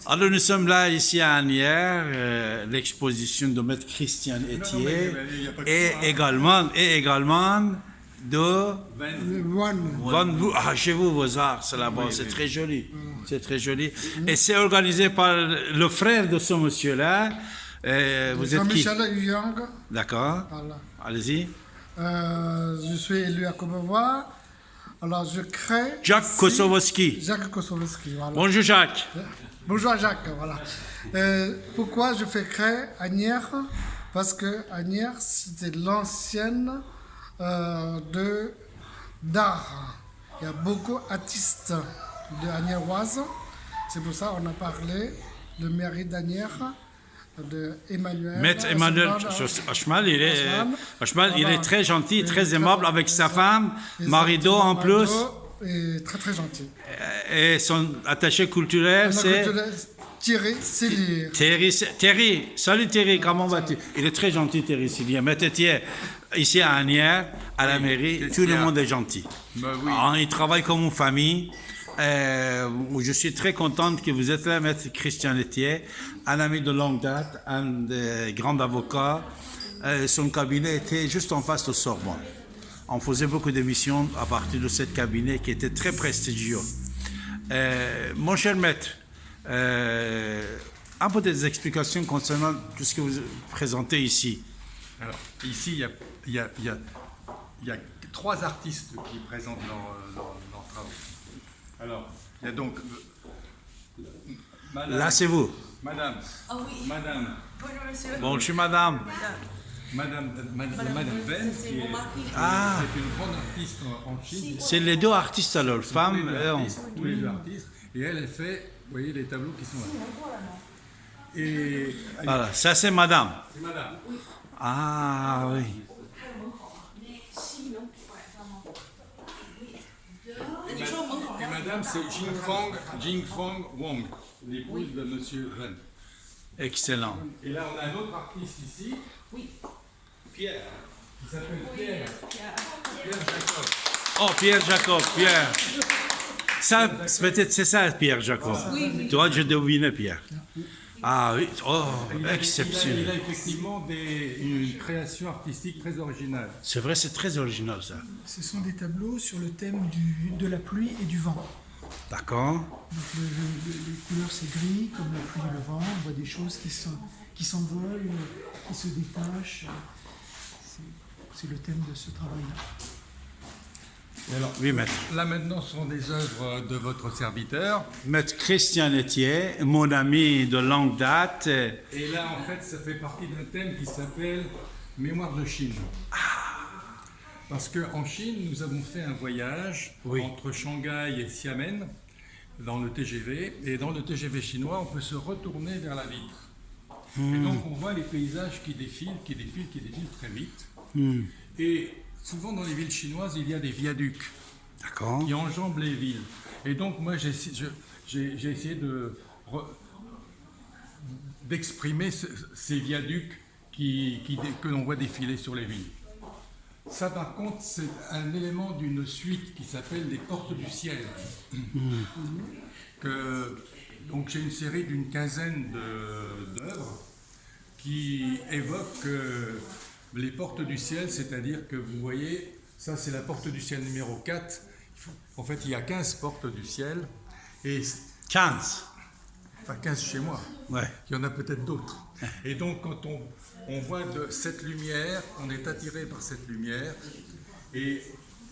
Alors nous sommes là ici à Asnières, l'exposition de Maître Christian Etier et également de chez vous vos arts, c'est là-bas, c'est très joli, c'est très joli. Et c'est organisé par le frère de ce monsieur-là. Vous êtes qui? Jean-Michel Young. D'accord. Voilà. Allez-y. Je suis élu à Courbevoie. Alors je crée. Jacques Kosowski. Jacques Kosowski, voilà. Bonjour Jacques. Bonjour Jacques, voilà. Pourquoi je fais créer Asnières? Parce que Asnières, c'était l'ancienne d'art. Il y a beaucoup d'artistes de Asniéroises. C'est pour ça qu'on a parlé de mairie d'Asnières. De Emmanuel. Maître Emmanuel Hochmal, il est très gentil, très aimable avec sa femme, Marido en plus. Et très très gentil. Et son attaché culturel, c'est Thierry Sillier. Thierry, salut Thierry, comment vas-tu? Il est très gentil Thierry Sillier. Maître Etier, ici à Asnières, à la mairie, tout le monde est gentil. Bah oui. Il travaille comme une famille. Je suis très contente que vous êtes là, Maître Christian Etier, un ami de longue date, un grand avocat. Son cabinet était juste en face de Sorbonne. On faisait beaucoup d'émissions à partir de ce cabinet qui était très prestigieux. Mon cher maître, un peu des explications concernant tout ce que vous présentez ici. Alors, ici, il y a 3 artistes qui présentent leurs travaux. Alors, il y a donc... Là, c'est vous. Madame. Ah oui. Madame. Bonjour monsieur. Bonjour, madame. Madame Ben, C'est qui mon est mari. une grande artiste en Chine. C'est les deux artistes alors, femme et homme. Tous les deux artistes. Et elle fait, vous voyez les tableaux qui sont là. Et Voilà, ça c'est madame. c'est madame. Ah oui. Et madame, c'est Jingfang Wong, l'épouse de monsieur Ren. Excellent. Et là, on a un autre artiste ici. Oui. Pierre. Qui s'appelle Pierre. Pierre Jacob. Oh, Pierre Jacob, Pierre. Ça, peut-être c'est ça, Pierre Jacob. Toi, je devinais Pierre. Ah oui, oh, Il a exceptionnel. effectivement une création artistique très originale. C'est vrai, c'est très original ça. Ce sont des tableaux sur le thème de la pluie et du vent. D'accord. Donc les couleurs c'est gris, comme la pluie et le vent. On voit des choses qui s'envolent, qui se détachent. C'est le thème de ce travail-là. Et alors, Oui, maître. là maintenant, ce sont des œuvres de votre serviteur. Maître Christian Etier, mon ami de longue date. Et là, en fait, ça fait partie d'un thème qui s'appelle Mémoire de Chine. Parce qu'en Chine, nous avons fait un voyage entre Shanghai et Xiamen dans le TGV. Et dans le TGV chinois, on peut se retourner vers la vitre. Et donc, on voit les paysages qui défilent très vite. Et souvent, dans les villes chinoises, il y a des viaducs D'accord. qui enjambent les villes. Et donc, moi, j'ai essayé d'exprimer ces viaducs que l'on voit défiler sur les villes. Ça, par contre, c'est un élément d'une suite qui s'appelle les Portes du Ciel. Donc, j'ai une série d'une quinzaine d'œuvres qui évoquent les Portes du Ciel, c'est-à-dire que vous voyez, ça c'est la Porte du Ciel numéro 4. En fait, il y a 15 portes du ciel. Et 15. Enfin, 15 chez moi. Ouais. Il y en a peut-être d'autres. Et donc, quand on voit cette lumière, on est attiré par cette lumière, et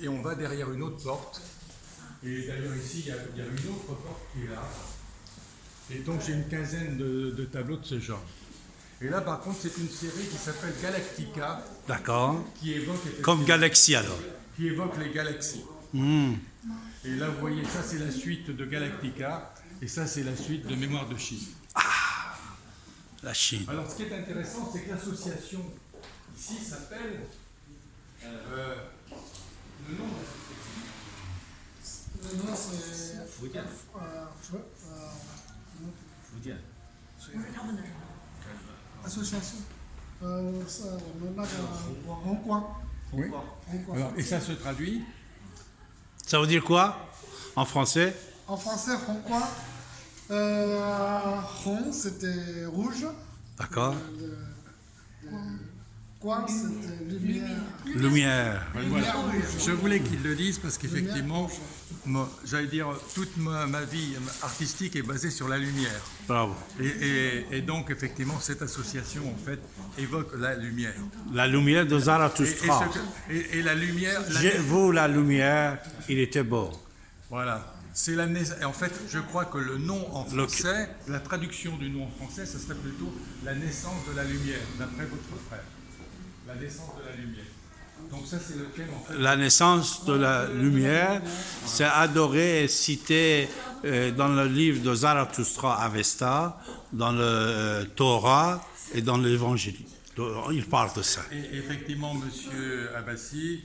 on va derrière une autre porte. Et d'ailleurs, ici, il y a une autre porte qui est là. Et donc, j'ai une quinzaine de tableaux de ce genre. Et là, par contre, c'est une série qui s'appelle Galactica, D'accord. qui évoque... Comme Galaxie alors. Qui évoque les galaxies. Et là, vous voyez, ça, c'est la suite de Galactica, et ça, c'est la suite de Mémoire de Chine. La Chine. Alors, ce qui est intéressant, c'est que l'association ici s'appelle le nom de Le nom c'est. Association. Hongkong. Oui. Alors, et ça se traduit Ça veut dire quoi en français? En français, Hongkong, Rond, c'était rouge. D'accord. Quoi, c'était lumière. Lumière. Voilà. rouge. Je voulais qu'ils le disent parce Lumière qu'effectivement, rouge. j'allais dire, toute ma vie artistique est basée sur la lumière. Bravo. Et donc, effectivement, cette association, en fait, évoque la lumière. La lumière de Zarathustra. Et la lumière... J'ai vu la lumière, il était beau. Voilà. C'est la naissance. En fait, je crois que le nom en français, la traduction du nom en français, ce serait plutôt la naissance de la lumière, d'après votre frère. La naissance de la lumière. Donc ça, c'est le thème, en fait. La naissance de la lumière, c'est adoré et cité dans le livre de Zarathustra Avesta, dans le Torah et dans l'Évangile. Il parle de ça. Et effectivement, Monsieur Abbassi,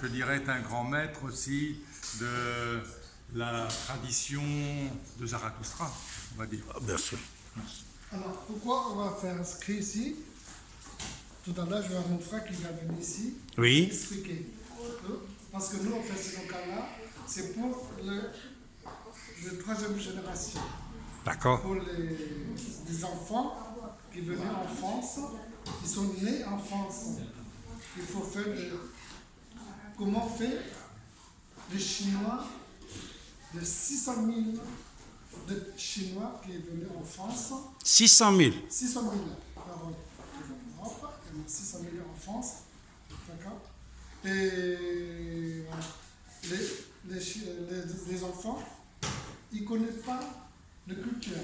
je dirais, est un grand maître aussi de la tradition de Zarathustra, on va dire. Bien sûr. Alors, pourquoi on va faire inscrit ici? Tout à l'heure, je vais avoir mon frère qui va venir ici Oui. expliquer. Parce que nous, on fait ce local-là, c'est pour le troisième génération. D'accord. Pour les enfants qui venaient en France, qui sont nés en France. Il faut faire comment on fait les Chinois, de 600 000 de Chinois qui est venu en France. 600 000. 600 000 par an en Europe, il y en a 600 000 en France. D'accord. Et les enfants, ils ne connaissent pas la culture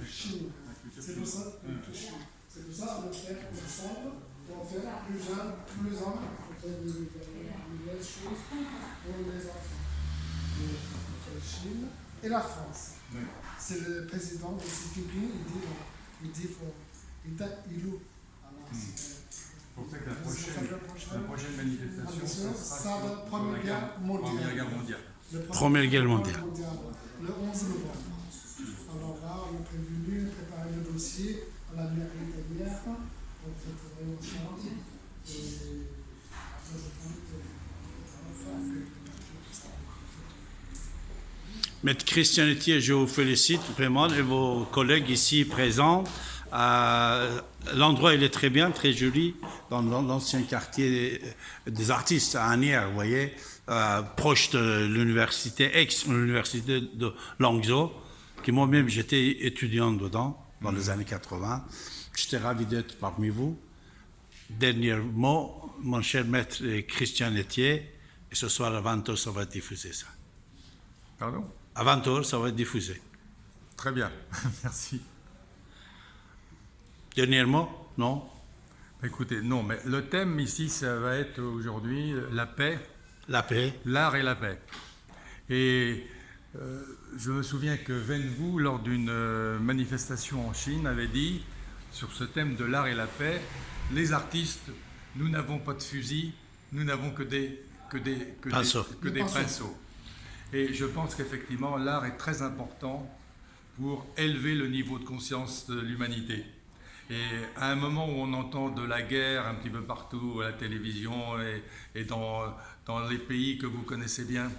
chinoise. C'est pour ça qu'on va faire ensemble, on va faire plus jeunes, on fait de nouvelles choses pour les enfants. La Chine et la France. Oui. C'est le président de Xi Jinping, il dit il loue. Alors, c'est pour ça que la prochaine manifestation, ça va Première Guerre mondiale. Première Guerre mondiale. Le 11 novembre. Alors là, on est prévenu, préparer le dossier à la mairie dernière. On fait travailler ensemble. Et après, Maître Christian Etier, je vous félicite vraiment et vos collègues ici présents. L'endroit, il est très bien, très joli, dans l'ancien quartier des artistes à Asnières, vous voyez, proche de l'université, ex-université de Languedoc, qui moi-même, j'étais étudiant dedans, dans les années 80. J'étais ravi d'être parmi vous. Dernier mot, mon cher maître Christian Etier, et ce soir à 20h, ça va être diffusé, ça. Pardon? À 20h, ça va être diffusé. Très bien, merci. Dernier mot? Non? Écoutez, non, mais le thème ici, ça va être aujourd'hui la paix, La paix. l'art et la paix. Et je me souviens que Wen Wu, lors d'une manifestation en Chine, avait dit, sur ce thème de l'art et la paix, les artistes, nous n'avons pas de fusil, nous n'avons que des pinceaux. Et je pense qu'effectivement, l'art est très important pour élever le niveau de conscience de l'humanité. Et à un moment où on entend de la guerre un petit peu partout à la télévision et dans les pays que vous connaissez bien,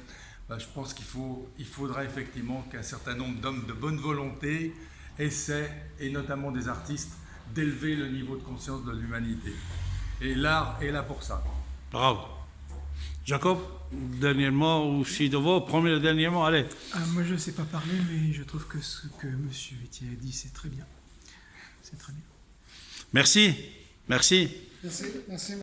je pense qu'il faudra effectivement qu'un certain nombre d'hommes de bonne volonté essaient, et notamment des artistes, d'élever le niveau de conscience de l'humanité. Et l'art est là pour ça. Bravo. Jacob, dernier mot, ou si de vous, premier et dernier mot, allez. Moi, je ne sais pas parler, mais je trouve que ce que M. Etier a dit, c'est très bien. C'est très bien. Merci. Merci. merci.